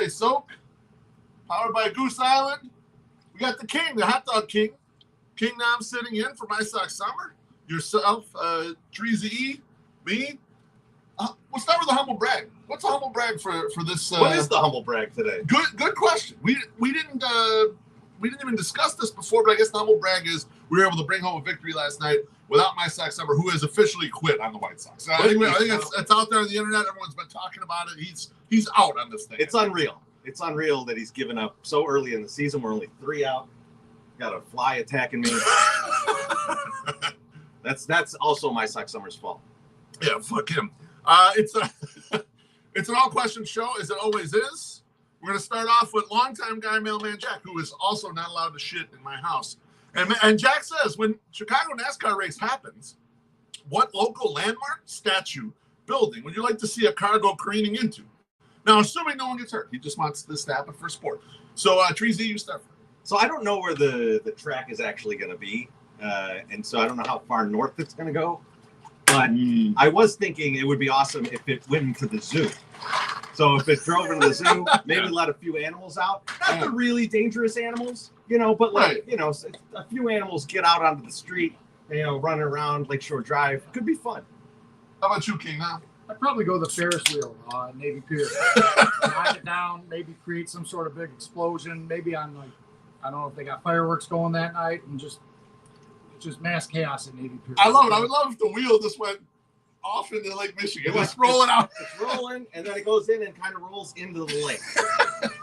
Sunday Soak, powered by Goose Island. We got the king, the hot dog king. King Nam sitting in for My Sock Summer. Yourself, Teresa E, me. We'll start with the humble brag. What's a humble brag for this? What is the humble brag today? Good question. We didn't even discuss this before, but I guess the humble brag is we were able to bring home a victory last night without My Sock Summer, who has officially quit on the White Sox. So I think it's out there on the internet. Everyone's been talking about it. He's out on this thing. It's unreal. It's unreal that he's given up so early in the season. We're only 3 out. Got a fly attacking me. That's also My Sock Summer's fault. Yeah, fuck him. It's an all-question show, as it always is. We're going to start off with longtime guy, Mailman Jack, who is also not allowed to shit in my house. And Jack says, when Chicago NASCAR race happens, what local landmark, statue, building would you like to see a car go careening into? Now, assuming no one gets hurt. He just wants this to happen for sport. So, Treasy, you start. So I don't know where the track is actually going to be. And so I don't know how far north it's going to go. But I was thinking it would be awesome if it went into the zoo. So if it drove into the zoo, maybe let a few animals out. Not the really dangerous animals, but a few animals get out onto the street, running around Lakeshore Drive. Could be fun. How about you, King? Now? I'd probably go the Ferris wheel, Navy Pier. Knock it down, maybe create some sort of big explosion. Maybe on I don't know if they got fireworks going that night, and just mass chaos at Navy Pier. I love it. I would love if the wheel just went off into Lake Michigan. It's rolling out. It's rolling, and then it goes in and kind of rolls into the lake.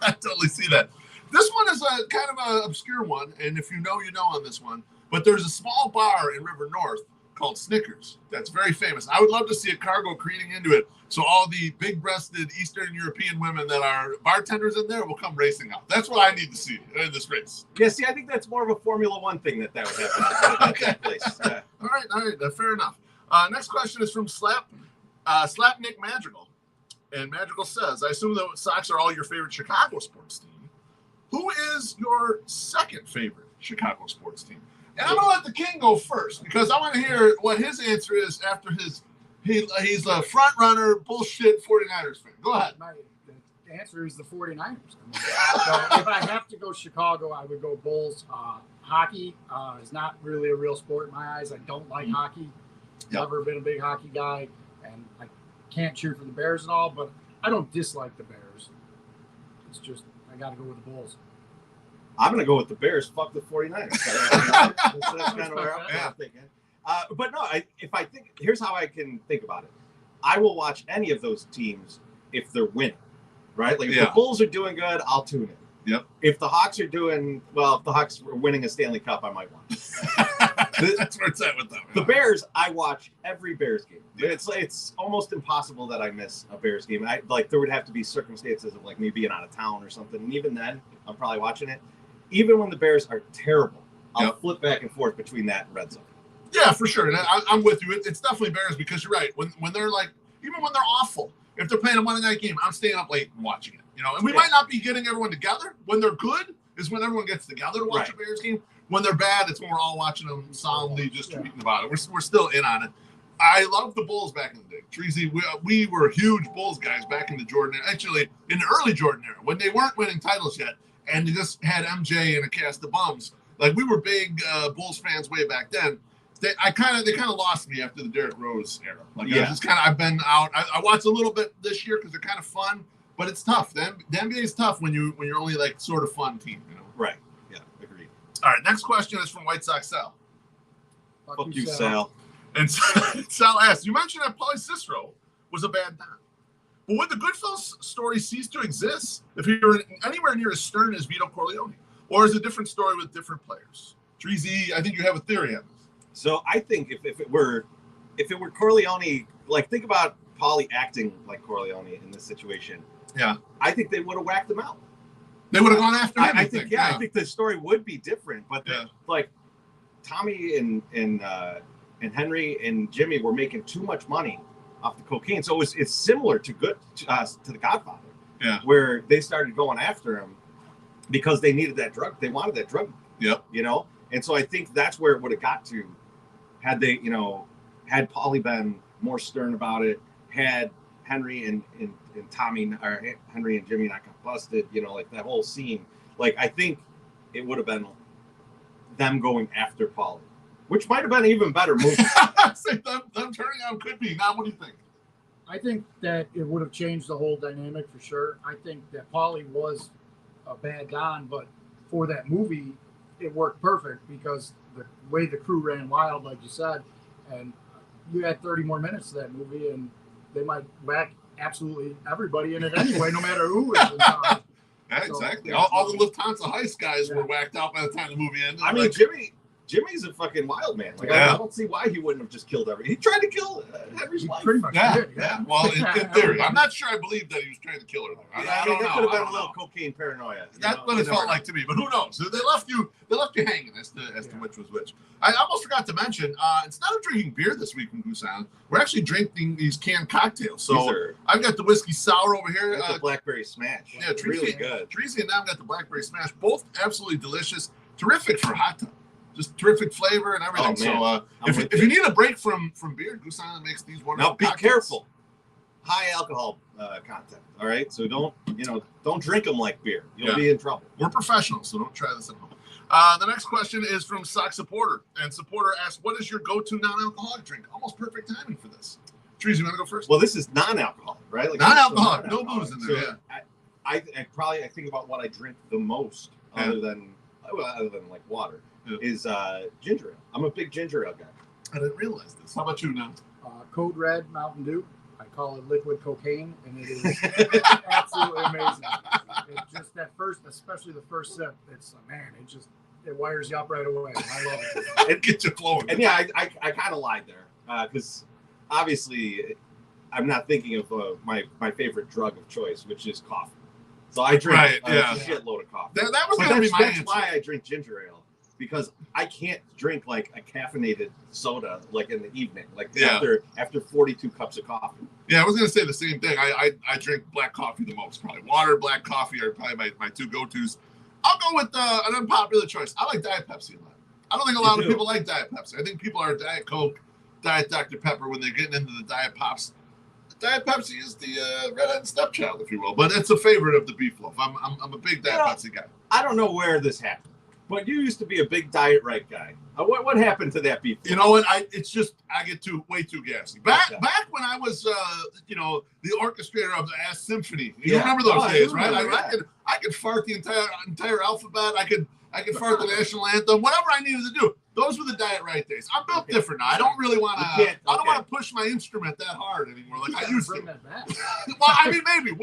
I totally see that. This one is a kind of an obscure one, and if you know on this one. But there's a small bar in River North called Snickers that's very famous. I would love to see a car go careening into it, so all the big-breasted Eastern European women that are bartenders in there will come racing out. That's what I need to see in this race. Yeah, see, I think that's more of a Formula One thing that would happen at that place. Yeah. All right, fair enough. Next question is from Slapnick Madrigal. And Madrigal says, I assume the Sox are all your favorite Chicago sports team. Who is your second favorite Chicago sports team? And I'm going to let the king go first because I want to hear what his answer is after he's a front runner, bullshit 49ers fan. Go ahead. The answer is the 49ers. So if I have to go Chicago, I would go Bulls. Hockey is not really a real sport in my eyes. I don't like hockey. Never been a big hockey guy, and I can't cheer for the Bears at all, but I don't dislike the Bears. It's just I got to go with the Bulls. I'm going to go with the Bears. Fuck the 49ers. That's kind of where I'm thinking. But no, here's how I can think about it. I will watch any of those teams if they're winning, right? Like if the Bulls are doing good, I'll tune in. Yep. If the Hawks are doing well, if the Hawks are winning a Stanley Cup, I might watch. That's where it's at with them. The Bears, I watch every Bears game. It's almost impossible that I miss a Bears game. There would have to be circumstances of me being out of town or something, and even then, I'm probably watching it. Even when the Bears are terrible, I'll flip back and forth between that and Red Zone. Yeah, for sure. And I'm with you. It's definitely Bears because you're right. When they're even when they're awful, if they're playing a Monday night game, I'm staying up late and watching it. And we might not be getting everyone together. When they're good is when everyone gets together to watch a Bears game. When they're bad, it's when we're all watching them solemnly, just tweeting about it. We're still in on it. I love the Bulls back in the day. Treasy, we were huge Bulls guys back in the Jordan era. Actually, in the early Jordan era, when they weren't winning titles yet, and they just had MJ and a cast of bums. We were big Bulls fans way back then. They kind of lost me after the Derrick Rose era. I've been out. I watched a little bit this year because they're kind of fun, but it's tough. The NBA is tough when you're only sort of fun team. Right. Yeah. Agreed. All right. Next question is from White Sox Sal. Fuck you, Sal. And Sal asked, you mentioned that Paulie Cicero was a bad Don. But would the Goodfellas story cease to exist if he were anywhere near as stern as Vito Corleone? Or is it a different story with different players? Treasy, I think you have a theory on this. So I think if it were Corleone, like think about Paulie acting like Corleone in this situation. Yeah. I think they would have whacked him out. They would have gone after him. I think the story would be different, but like Tommy and Henry and Jimmy were making too much money off the cocaine, so it's similar to the Godfather, where they started going after him because they needed that drug, they wanted that drug, and so I think that's where it would have got to, had they, had Paulie been more stern about it, had Henry and Tommy or Henry and Jimmy not got busted, like that whole scene, like I think it would have been them going after Paulie. Which might have been an even better movie. them turning out could be. Now, what do you think? I think that it would have changed the whole dynamic for sure. I think that Paulie was a bad Don, but for that movie, it worked perfect because the way the crew ran wild, like you said, and you had 30 more minutes to that movie, and they might whack absolutely everybody in it anyway, no matter who is in charge. Yeah, exactly. All the Lufthansa heist guys were whacked out by the time the movie ended. I mean, Jimmy's a fucking wild man. Like I don't see why he wouldn't have just killed everybody. He tried to kill Henry's wife. Pretty much did. Yeah. Well, in theory, I'm not sure I believe that he was trying to kill her. I don't know. That could have been a little cocaine paranoia. That's what it felt like to me. But who knows? They left you hanging as to which was which. I almost forgot to mention, instead of drinking beer this week from Goose Island, we're actually drinking these canned cocktails. So I've got the whiskey sour over here. The blackberry smash. Yeah, really good. Treasy and I've got the blackberry smash. Both absolutely delicious. Terrific for hot tub. Just terrific flavor and everything. Oh, so if you need a break from beer, Goose Island makes these wonderful. Now be cocktails. careful. High alcohol content. All right, so don't drink them like beer. You'll be in trouble. We're professionals, so don't try this at home. The next question is from Sock Supporter, and Supporter asks, "What is your go-to non-alcoholic drink?" Almost perfect timing for this. Trees, you want to go first? Well, this is non-alcoholic, right? Like non-alcoholic, no booze in there. So I think about what I drink the most, other than like water. Is ginger ale. I'm a big ginger ale guy. I didn't realize this. How about you now? Code Red Mountain Dew. I call it liquid cocaine, and it is absolutely amazing. It's just that first, especially the first sip. It's it wires you up right away. I love it. It gets you flowing. And yeah, I kind of lied there because obviously I'm not thinking of my favorite drug of choice, which is coffee. So I drink a shitload of coffee. That was going to be my answer. That's why I drink ginger ale. Because I can't drink like a caffeinated soda like in the evening, like after 42 cups of coffee. Yeah, I was gonna say the same thing. I drink black coffee the most, probably. Water, black coffee are probably my two go-tos. I'll go with an unpopular choice. I like Diet Pepsi a lot. I don't think a lot of people like Diet Pepsi. I think people are Diet Coke, Diet Dr. Pepper when they're getting into the Diet Pops. Diet Pepsi is the redheaded stepchild, if you will, but it's a favorite of the beef loaf. I'm a big Diet Pepsi guy. I don't know where this happened. But you used to be a big Diet Right guy. What happened to that beef? You know what? I get way too gassy. Back when I was the orchestrator of the Ass Symphony. You remember those days, right? I could fart the entire alphabet. I could fart the national anthem. Whatever I needed to do. Those were the Diet Right days. I'm built different now. I don't really want to. I don't want to push my instrument that hard anymore, like I used to. Well, I mean, maybe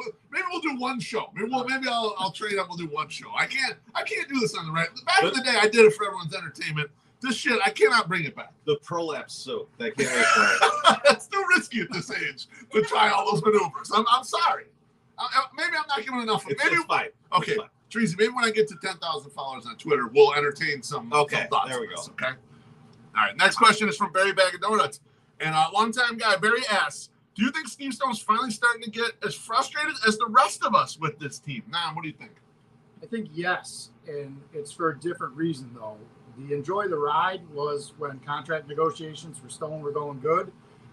we'll do one show. Maybe I'll trade up. We'll do one show. I can't do this on the right. Back in the day, I did it for everyone's entertainment. This shit, I cannot bring it back. The prolapse soap. That can't wait. It's too risky at this age to try all those maneuvers. I'm sorry. Maybe I'm not giving enough. Maybe it's fine. Okay. It's fine. Treasy, maybe when I get to 10,000 followers on Twitter, we'll entertain some thoughts. There we go. Okay. All right. Next question is from Barry Bag of Donuts. And a longtime guy, Barry asks, do you think Steve Stone's finally starting to get as frustrated as the rest of us with this team? Nam, what do you think? I think yes. And it's for a different reason, though. The enjoy the ride was when contract negotiations for Stone were going good.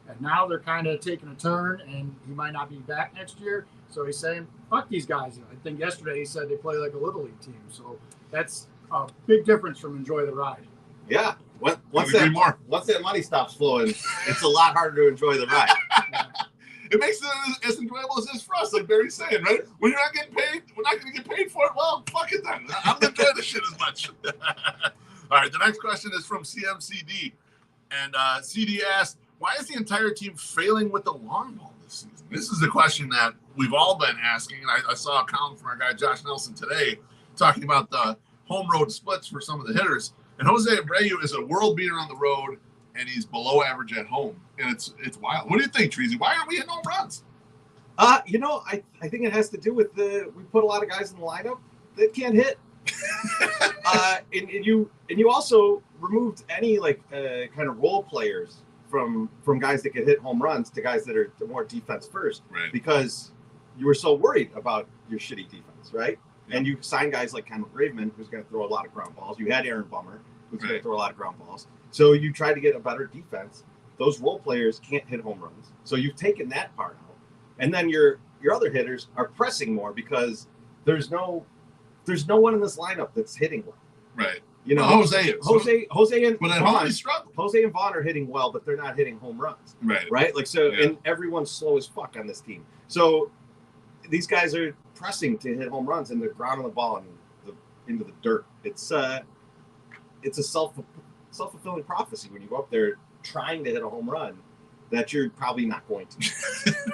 And now they're kind of taking a turn, and he might not be back next year. So he's saying, fuck these guys. I think yesterday he said they play like a Little League team. So that's a big difference from enjoy the ride. Yeah. Once that money stops flowing, it's a lot harder to enjoy the ride. It makes it as enjoyable as it is for us, like Barry's saying, right? When you're not getting paid, we're not going to get paid for it. Well, fuck it then. I'm not enjoying the shit as much. All right, the next question is from CMCD. And CD asked, why is the entire team failing with the long ball this season? This is a question that we've all been asking. And I saw a column from our guy Josh Nelson today talking about the home road splits for some of the hitters. And Jose Abreu is a world beater on the road, and he's below average at home. And it's wild. What do you think, Treasy? Why aren't we hitting home runs? I think it has to do with we put a lot of guys in the lineup that can't hit. And you also removed any kind of role players from guys that could hit home runs to guys that are more defense first, right? Because you were so worried about your shitty defense, right? Yeah. And you signed guys like Cameron Graveman, who's going to throw a lot of ground balls. You had Aaron Bummer, who's going to throw a lot of ground balls. So you tried to get a better defense. Those role players can't hit home runs. So you've taken that part out. And then your other hitters are pressing more because there's no one in this lineup that's hitting well. Right. You know, Jose and but at home he struggled. Jose and Vaughn are hitting well, but they're not hitting home runs. Right. Like so, and everyone's slow as fuck on this team. So these guys are pressing to hit home runs, and they're grounding the ball into the dirt. It's a self-fulfilling prophecy when you go up there trying to hit a home run that you're probably not going to.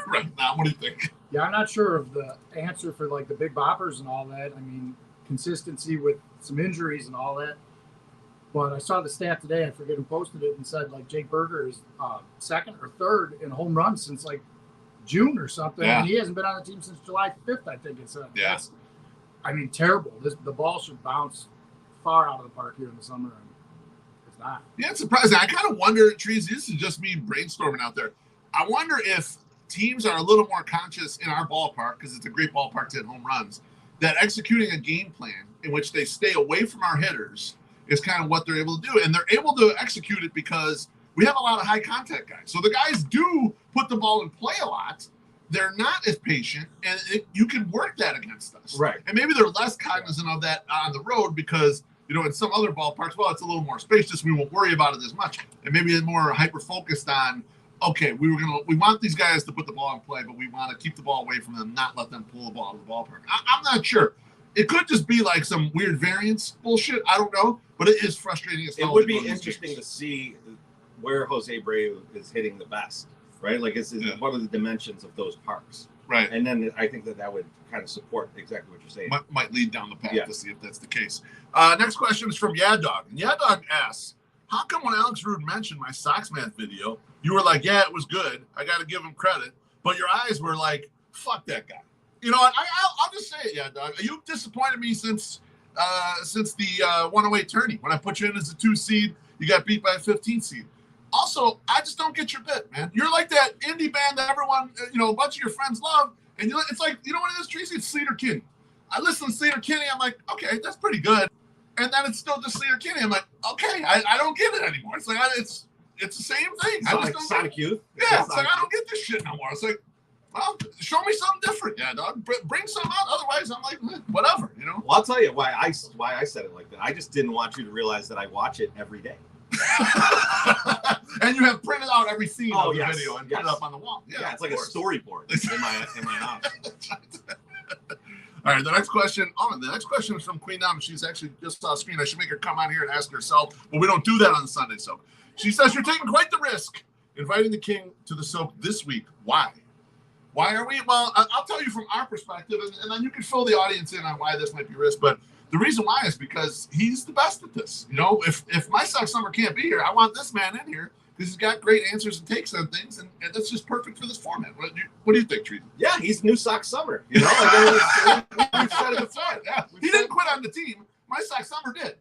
Right. Now, what do you think? Yeah, I'm not sure of the answer for like the big boppers and all that. I mean, consistency with some injuries and all that. But I saw the stat today. I forget who posted it and said like Jake Berger is second or third in home runs since like June or something, and he hasn't been on the team since July 5th. I think it said. Yeah. That's, I mean, terrible. The ball should bounce far out of the park here in the summer. And it's not. Yeah, it's surprising. I kind of wonder, Trees, this is just me brainstorming out there. I wonder if teams are a little more conscious in our ballpark, because it's a great ballpark to hit home runs, that executing a game plan in which they stay away from our hitters is kind of what they're able to do. And they're able to execute it because we have a lot of high contact guys. So the guys do put the ball in play a lot. They're not as patient, and you can work that against us. Right. And maybe they're less cognizant of that on the road because, you know, in some other ballparks, well, it's a little more spacious. We won't worry about it as much. And maybe they're more hyper-focused on, okay, we want these guys to put the ball in play, but we want to keep the ball away from them, not let them pull the ball out of the ballpark. I'm not sure. It could just be like some weird variance bullshit. I don't know, but it is frustrating as hell. It would be interesting to see where Jose Abreu is hitting the best, right? Like it's one of the dimensions of those parks. Right. And then I think that would kind of support exactly what you're saying. Might lead down the path to see if that's the case. Next question is from Yad-Dog. And Yad-Dog asks, how come when Alex Rude mentioned my Sox Math video, you were like, yeah, it was good. I got to give him credit. But your eyes were like, fuck that guy. You know what? I'll just say it, Yad-Dog. You disappointed me since the 108 tourney. When I put you in as a 2 seed, you got beat by a 15 seed. Also, I just don't get your bit, man. You're like that indie band that everyone, a bunch of your friends love. And it's like, you know what it is, Tracy? It's Sleater Kinney. I listen to Sleater Kinney. I'm like, okay, that's pretty good. And then it's still just Sleater Kinney. I'm like, okay, I don't get it anymore. It's like, it's the same thing. Sonic Youth? Yeah, it's like, I don't get this shit no more. It's like, well, show me something different, dog. Bring something out. Otherwise, I'm like, whatever, Well, I'll tell you why I said it like that. I just didn't want you to realize that I watch it every day. And you have printed out every scene of the video and put it up on the wall. Yeah, it's like a storyboard in my house. All right, the next question is from Queen Nam. She's actually just on screen. I should make her come on here and ask herself, but we don't do that on Sunday Soak. She says, you're taking quite the risk inviting the King to the Soak this week. Why? Why are we? Well, I'll tell you from our perspective, and then you can fill the audience in on why this might be risk. But the reason why is because he's the best at this. If my Sox Summer can't be here, I want this man in here because he's got great answers and takes on things, and that's just perfect for this format. What do you think, Treat? Yeah, he's new Sox Summer. We've said it before. Yeah. He didn't quit on the team. My Sox Summer did.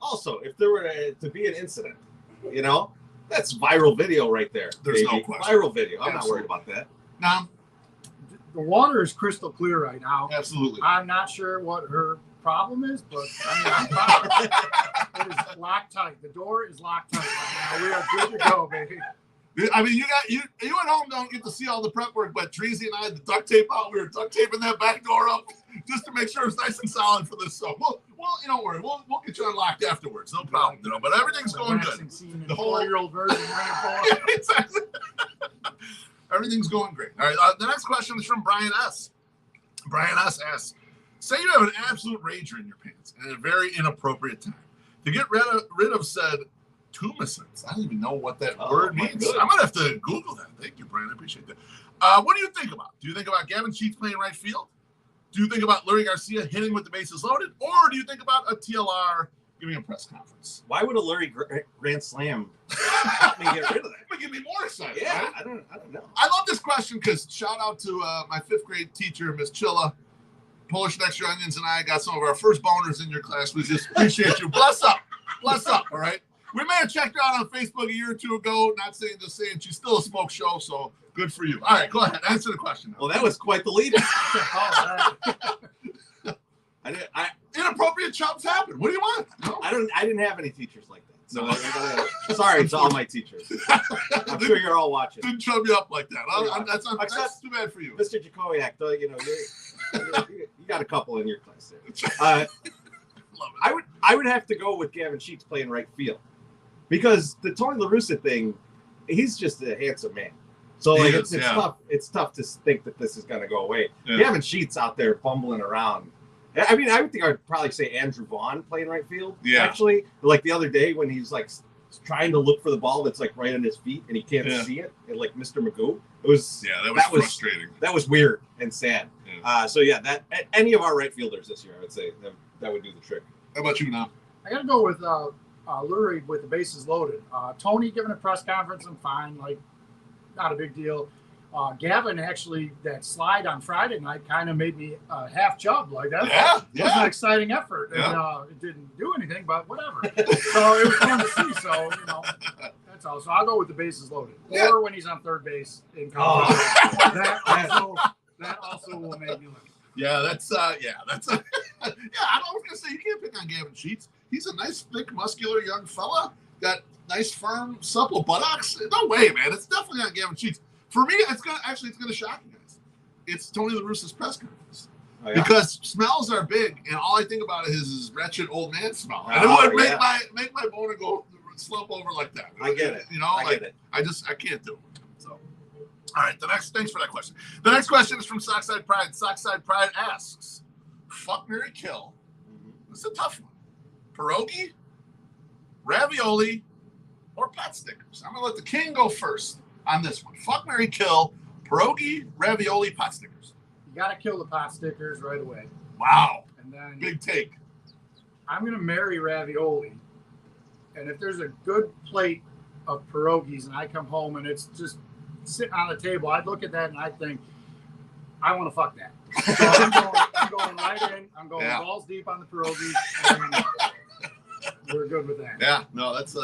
Also, if there were to be an incident, that's viral video right there. There's baby. No question. Viral video. I'm not worried about that. No. The water is crystal clear right now. Absolutely. I'm not sure what her problem is, but I'm fine. It is locked tight. The door is locked tight right now. We are good to go, baby. I mean, you at home don't get to see all the prep work, but Treasy and I had the duct tape out. We were duct taping that back door up just to make sure it's nice and solid for this. So don't worry. We'll get you unlocked afterwards. No problem. But everything's going good. The whole 4-year-old version. Exactly. Everything's going great. All right. The next question is from Brian S. Brian S. asks, say you have an absolute rager in your pants at a very inappropriate time. To get rid of said Tumescence. I don't even know what that Oh, word my means. good. I'm gonna have to Google that. Thank you, Brian. I appreciate that. What do you think about? Do you think about Gavin Sheets playing right field? Do you think about Lurie Garcia hitting with the bases loaded, or do you think about a TLR giving a press conference? Why would a Lurie grand slam help me get rid of that? It would get me more excited. Yeah, right? I don't know. I love this question because shout out to my 5th grade teacher, Miss Chilla. Polish Extra Onions and I got some of our first boners in your class. We just appreciate you. Bless up. Bless up, all right? We may have checked her out on Facebook a year or two ago. Not saying, just saying she's still a smoke show, so good for you. All right, go ahead. Answer the question now. Well, that was quite the lead. Inappropriate chumps happen. What do you want? No? I didn't have any teachers like that. So sorry to all my teachers. I'm sure you're all watching. Didn't chum you up like that. That's too bad for you. Mr. Jakowiak, though, you got a couple in your class there. I would have to go with Gavin Sheets playing right field because the Tony La Russa thing, he's just a handsome man. So like it's tough. It's tough to think that this is going to go away. Yeah. Gavin Sheets out there fumbling around. I mean, I would think I'd probably say Andrew Vaughn playing right field. Yeah. Actually, like the other day when he's like trying to look for the ball that's like right on his feet and he can't see it, and like Mr. Magoo. It was that was frustrating. That was weird and sad. Yeah. So that any of our right fielders this year, I would say that would do the trick. How about you now? I got to go with Lurie with the bases loaded. Tony giving a press conference, I'm fine. Like, not a big deal. Gavin, actually, that slide on Friday night kind of made me half chub. Like, that was an exciting effort. And it didn't do anything, but whatever. So it was fun to see. So, that's all. So I'll go with the bases loaded. Or when he's on third base in Colorado. That also will make me laugh. Yeah, that's I was gonna say you can't pick on Gavin Sheets. He's a nice, thick, muscular young fella. Got nice, firm, supple buttocks. No way, man. It's definitely not Gavin Sheets. For me, it's gonna shock you guys. It's Tony La Russa's press conference. Oh, yeah? Because smells are big, and all I think about is his wretched old man smell. And it would make my boner go slump over like that. I get it. I get it. I can't do it. So. All right, thanks for that question. The next question is from Sockside Pride. Sockside Pride asks, fuck, marry, kill. This is a tough one. Pierogi, ravioli, or pot stickers? I'm going to let the king go first on this one. Fuck, marry, kill, pierogi, ravioli, pot stickers. You got to kill the pot stickers right away. Wow. And then big take. I'm going to marry ravioli. And if there's a good plate of pierogies and I come home and it's just sitting on the table, I'd look at that and I'd think, I want to fuck that. So I'm going right in. I'm going balls deep on the pierogies. And we're good with that. Yeah, no, that's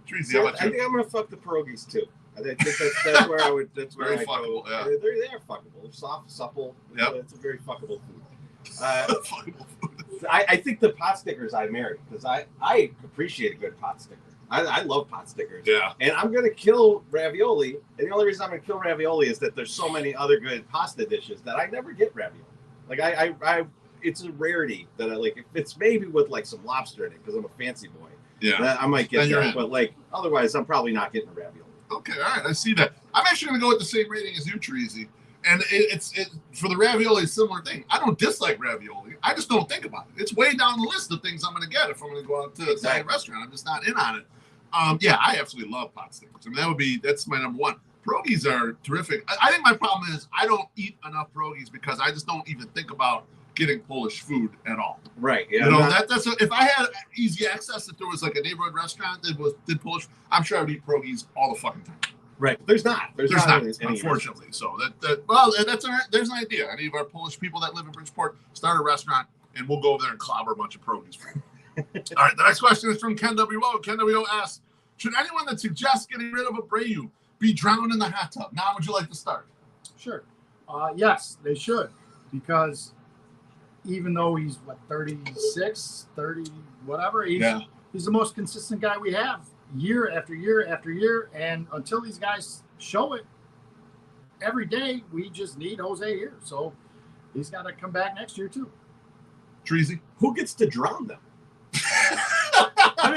Treasy. I think I'm gonna fuck the pierogies too. I think that's where I would. That's where very fuckable. Yeah, they're fuckable. They're soft, supple. Yeah, it's a very fuckable food. Fuckable food. I think the pot stickers I marry because I appreciate a good pot sticker. I love pot stickers. Yeah. And I'm going to kill ravioli. And the only reason I'm going to kill ravioli is that there's so many other good pasta dishes that I never get ravioli. Like, I it's a rarity that I like. If it's maybe with, like, some lobster in it because I'm a fancy boy. Yeah. I might get that. But, like, otherwise, I'm probably not getting a ravioli. Okay. All right. I see that. I'm actually going to go with the same rating as you, Treasy. And it's for the ravioli, similar thing. I don't dislike ravioli. I just don't think about it. It's way down the list of things I'm going to get if I'm going to go out to a restaurant. I'm just not in on it. I absolutely love pot stickers. I mean, that's my number one. Pierogies are terrific. I think my problem is I don't eat enough pierogies because I just don't even think about getting Polish food at all. Right. Yeah. That's if I had easy access, if there was like a neighborhood restaurant that did Polish, I'm sure I would eat pierogies all the fucking time. Right. There's not. There's not unfortunately. So there's an idea. Any of our Polish people that live in Bridgeport start a restaurant, and we'll go over there and clobber a bunch of pierogies for you. All right, the next question is from Ken W.O. Ken W.O. asks, should anyone that suggests getting rid of Abreu be drowned in the hot tub? Now, would you like to start? Sure. Yes, they should. Because even though he's, 36, 30, whatever, he's the most consistent guy we have year after year after year. And until these guys show it every day, we just need Jose here. So he's got to come back next year, too. Treasy? Who gets to drown them? I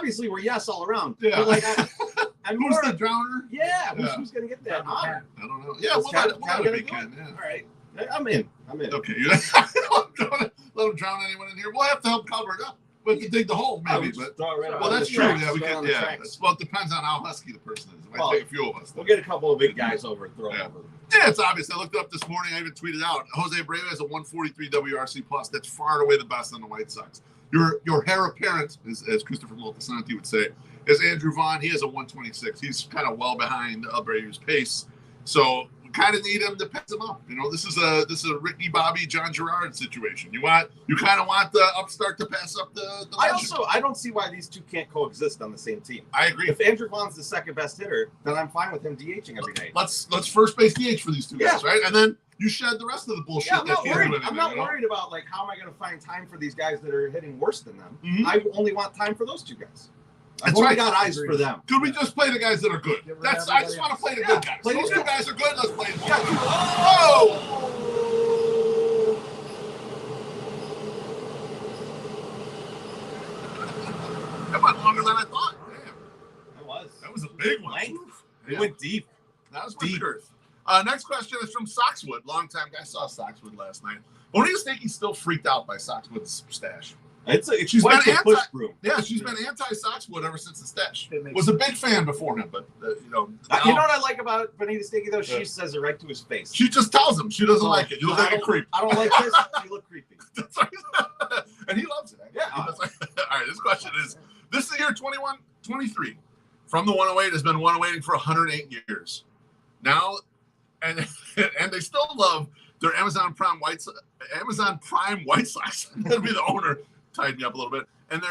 mean, we're yes all around. Yeah. But like, who's the drowner? Yeah. Who's going to get that? I don't know. Yeah, we'll let it be Ken. Yeah. All right. I'm in. Okay. Let him drown anyone in here. We'll have to help cover it up. But to dig the hole, maybe. But well, that's true. Yeah, we can. Yeah. Well, it depends on how husky the person is. It might take a few of us. We'll get a couple of big guys over and throw them over. Yeah, it's obvious. I looked up this morning. I even tweeted out Jose Abreu has a 143 WRC plus. That's far and away the best on the White Sox. Your heir apparent, as Christopher Moltisanti would say, is Andrew Vaughn. He has a 126. He's kind of well behind Abreu's pace. So we kind of need him to pass him up. You know, this is a Ricky Bobby John Gerard situation. You kind of want the upstart to pass up the legend. I don't see why these two can't coexist on the same team. I agree. If Andrew Vaughn's the second best hitter, then I'm fine with him DHing every night. Let's first base DH for these two guys, right? And then you shed the rest of the bullshit. Yeah, I'm not worried about like how am I going to find time for these guys that are hitting worse than them. Mm-hmm. I only want time for those two guys. I've only got eyes for them. Could we just play the guys that are good? I just want to play the good guys. Those two guys are good. Let's play them. Oh! That went longer than I thought. Damn. That was a big one. It went deep. That was deep. Next question is from Soxwood. Longtime guy. Saw Soxwood last night. What do you think he's still freaked out by Soxwood's stash? She's been push broom. Yeah, she's been anti-Soxwood ever since the stash. Was a big fan before him, but you know what I like about Bonita Sticky though? She says it right to his face. She just tells him she doesn't like it. You look like a creep. I don't like this. You look creepy. And he loves it. Yeah. All right. This question is: this is the year 21-23. From the 108 has been 108 for 108 years. Now, and they still love their Amazon Prime White Sox. That'd be the owner. Tied me up a little bit, and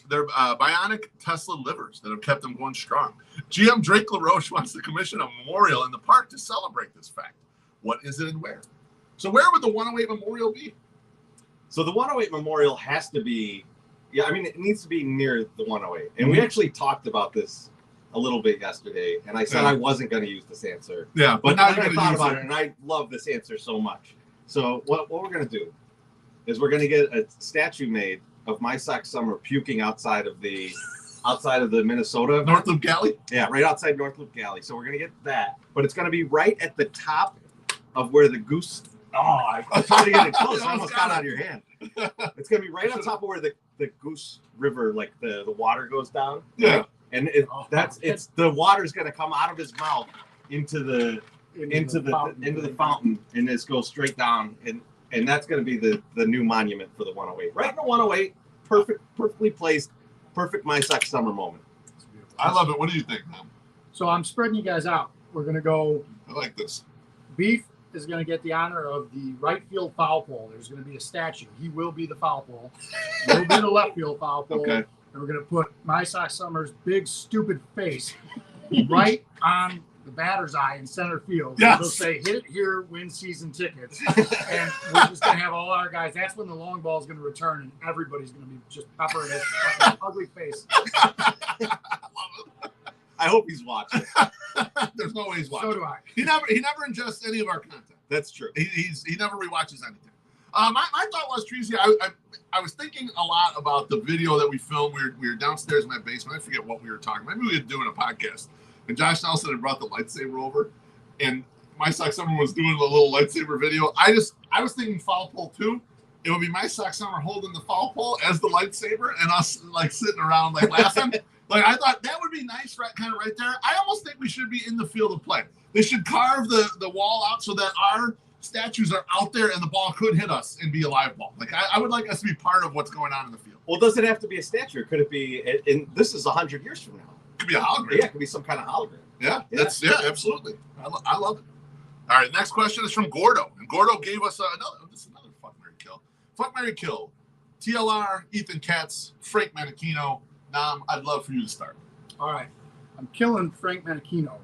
their bionic Tesla livers that have kept them going strong. GM Drake LaRoche wants to commission a memorial in the park to celebrate this fact. What is it and where? So where would the 108 memorial be? So the 108 memorial has to be, it needs to be near the 108. And we actually talked about this a little bit yesterday, and I said I wasn't going to use this answer. Yeah, but now I thought about it, and I love this answer so much. So what we're going to do is we're going to get a statue made of My Sox Summer puking outside of the Minnesota North Loop Galley. Yeah, right outside North Loop Galley. So we're going to get that, but it's going to be right at the top of where the Goose. Oh, I was trying to get it close. I almost got out of your hand. It's going to be right on top of where the Goose River, like the water goes down. Yeah, and the water's going to come out of his mouth into the fountain, and this goes straight down and that's going to be the new monument for the 108. Right in the 108, perfectly placed, perfect My Sox Summer moment. I love it. What do you think, man? So I'm spreading you guys out. We're going to go. I like this. Beef is going to get the honor of the right field foul pole. There's going to be a statue. He will be the foul pole. He'll be the left field foul pole. Okay. And we're going to put My Sox Summer's big, stupid face right on the batter's eye in center field. Yes. They'll say, hit it here, win season tickets. And we're just going to have all our guys. That's when the long ball is going to return and everybody's going to be just peppering his fucking ugly face. I love it. I hope he's watching. There's no way he's watching. So do I. He never ingests any of our content. That's true. He never rewatches anything. My thought was, Treasy, I was thinking a lot about the video that we filmed. We were downstairs in my basement. I forget what we were talking. Maybe we were doing a podcast. And Josh Nelson had brought the lightsaber over, and My Sox Summer was doing a little lightsaber video. I was thinking foul pole too. It would be My Sox Summer holding the foul pole as the lightsaber, and us like sitting around like laughing. Like I thought that would be nice, right? Kind of right there. I almost think we should be in the field of play. They should carve the wall out so that our statues are out there and the ball could hit us and be a live ball. Like I would like us to be part of what's going on in the field. Well, does it have to be a statue? Could it be? And this is 100 years from now. Could be a hologram. Yeah, it could be some kind of hologram. Yeah, absolutely. I love it. All right, next question is from Gordo, and Gordo gave us another fuck, marry, kill. Fuck, marry, kill. TLR, Ethan Katz, Frank Manachino. Nam, I'd love for you to start. All right, I'm killing Frank Manachino.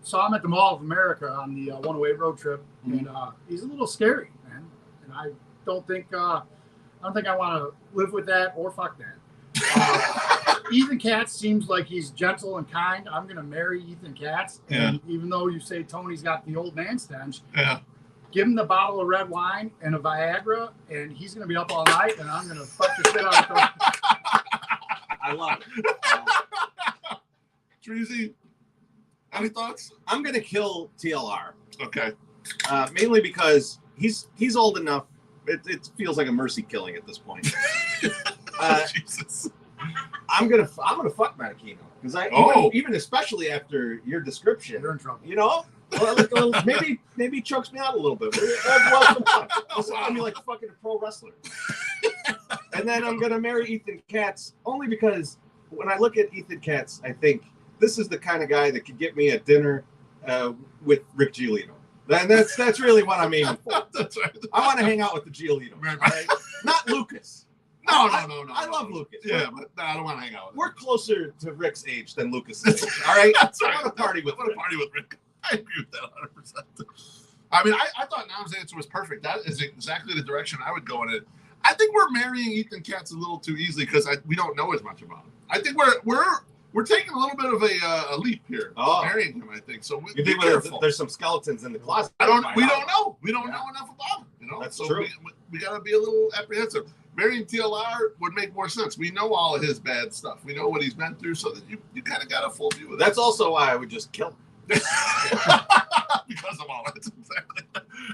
Saw him at the Mall of America on the 108 road trip, and he's a little scary, man. And I don't think I want to live with that or fuck that. Ethan Katz seems like he's gentle and kind. I'm going to marry Ethan Katz. Yeah. And even though you say Tony's got the old man stench, yeah, give him the bottle of red wine and a Viagra, and he's going to be up all night, and I'm going to fuck the shit out of him. I love it. Treasy, any thoughts? I'm going to kill TLR. Okay. Mainly because he's old enough It feels like a mercy killing at this point. Jesus. I'm gonna fuck Marquino because even especially after your description, You're in trouble. you know, well, maybe chokes me out a little bit. Welcome fun. I mean, like fucking a pro wrestler. And then I'm gonna marry Ethan Katz only because when I look at Ethan Katz, I think this is the kind of guy that could get me a dinner with Rick Giolito. And that's really what I'm aiming for. That's right. I want to hang out with the Giolito, right? Not Lucas. No. I love Lucas. Yeah, but I don't want to hang out with him. We're closer to Rick's age than Lucas is. All right? That's right. I want to party with Rick. I agree with that 100%. I mean, I thought Nam's answer was perfect. That is exactly the direction I would go in it. I think we're marrying Ethan Katz a little too easily because we don't know as much about him. I think we're taking a little bit of a leap here. Marrying him, I think. So you think there's some skeletons in the closet? We don't know. We don't know enough about him. You know, that's so true. We got to be a little apprehensive. Marrying TLR would make more sense. We know all of his bad stuff. We know what he's been through, so that you kind of got a full view of that. That's also why I would just kill him. Because of all that. Exactly.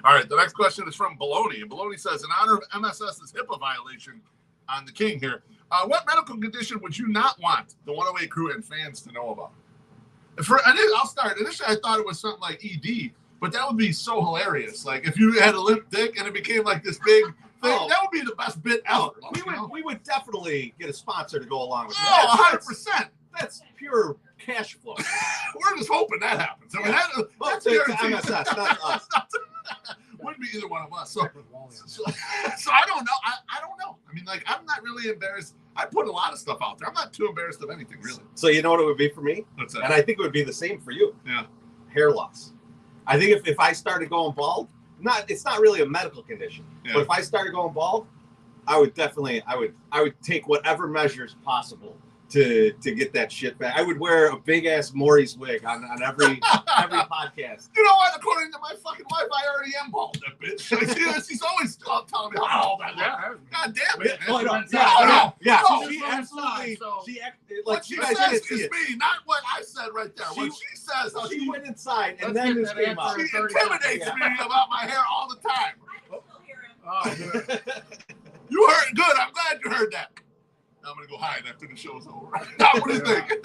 All right, the next question is from Baloney. And Baloney says, in honor of MSS's HIPAA violation on the King here, what medical condition would you not want the 108 crew and fans to know about? I'll start. Initially, I thought it was something like ED, but that would be so hilarious. Like, if you had a limp dick and it became like this big thing, that would be the best bit ever. We would definitely get a sponsor to go along with that. 100%. That's pure cash flow. We're just hoping that happens. I mean, that's MSS, not us. Wouldn't be either one of us. So I don't know. I don't know. I mean, like, I'm not really embarrassed. I put a lot of stuff out there. I'm not too embarrassed of anything, really. So you know what it would be for me? What's that? And I think it would be the same for you. Yeah. Hair loss. I think if I started going bald, it's not really a medical condition, but if I started going bald, I would take whatever measures possible to get that shit back. I would wear a big ass Maury's wig on every podcast. You know what? According to my fucking wife, I already am bald. That bitch. She's always telling me how old I am. God damn it! She absolutely. She says is me, not what I said right there. What she says, she went inside and then this came out. She intimidates me about my hair all the time. You heard it. Good. I'm glad you heard that. I'm going to go hide after the show's over. What do you think?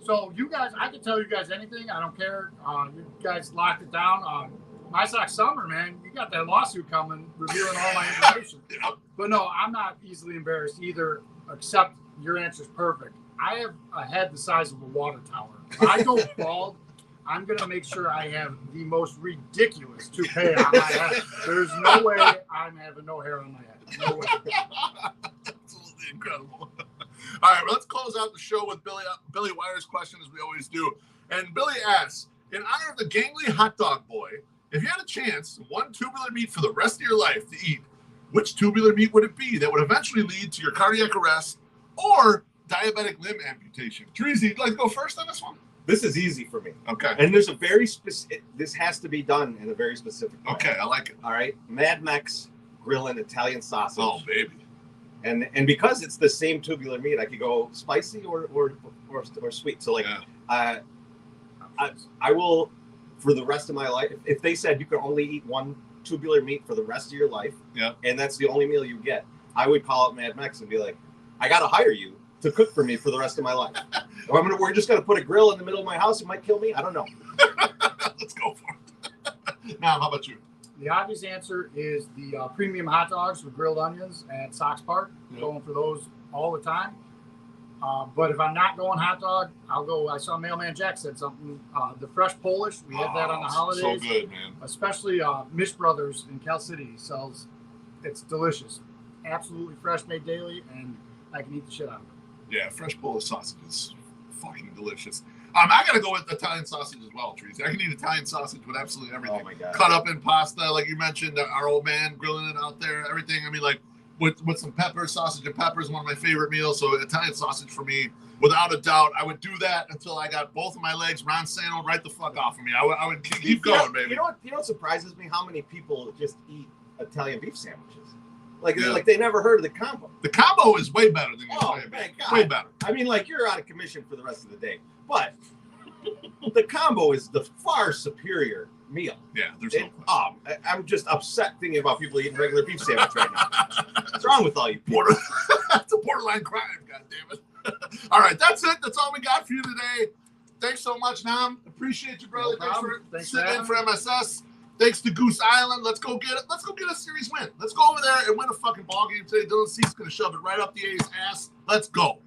So you guys, I can tell you guys anything. I don't care. You guys locked it down. My Sox Summer, man, you got that lawsuit coming, revealing all my information. But no, I'm not easily embarrassed either, except your answer's perfect. I have a head the size of a water tower. When I go bald, I'm going to make sure I have the most ridiculous toupee on my head. There's no way I'm having no hair on my head. No way. Absolutely incredible. All right, well, let's close out the show with Billy Wire's question, as we always do. And Billy asks, in honor of the gangly hot dog boy, if you had a chance, one tubular meat for the rest of your life to eat, which tubular meat would it be that would eventually lead to your cardiac arrest or diabetic limb amputation? Teresa, you'd like to go first on this one? This is easy for me. Okay. And there's a very specific, this has to be done in a very specific way. Okay, I like it. All right. Mad Mex grilling Italian sausage. Oh, baby. And because it's the same tubular meat, I could go spicy or sweet. So, like, I will, for the rest of my life, if they said you could only eat one tubular meat for the rest of your life, and that's the only meal you get, I would call it Mad Mex and be like, I got to hire you to cook for me for the rest of my life. Or we're just going to put a grill in the middle of my house. It might kill me. I don't know. Let's go for it. Now, how about you? The obvious answer is the premium hot dogs with grilled onions at Sox Park. Going for those all the time. But if I'm not going hot dog, I'll go. I saw Mailman Jack said something. The fresh Polish. We had that on the holidays. So good, man. Especially Mish Brothers in Cal City sells. It's delicious. Absolutely fresh, made daily, and I can eat the shit out of it. Yeah, fresh Polish sausage is fucking delicious. I gotta go with Italian sausage as well, Teresa. I can eat Italian sausage with absolutely everything. Oh my God. Cut up in pasta, like you mentioned, our old man grilling it out there, everything. I mean, like with some peppers, sausage and peppers, one of my favorite meals. So Italian sausage for me, without a doubt, I would do that until I got both of my legs Ron Sandow right the fuck off of me. I would keep going, baby. You know what surprises me? How many people just eat Italian beef sandwiches? Like they never heard of the combo. The combo is way better than Italian beef. Way better. I mean, like, you're out of commission for the rest of the day. But the combo is the far superior meal. Yeah, there's no question. I'm just upset thinking about people eating regular beef sandwich right now. What's wrong with all you people? That's a borderline crime, God damn it. All right, that's it. That's all we got for you today. Thanks so much, Nam. Appreciate you, brother. No Thanks problem. for Thanks sitting for in for MSS. Thanks to Goose Island. Let's go get it. Let's go get a series win. Let's go over there and win a fucking ball game today. Dylan C's gonna shove it right up the A's ass. Let's go.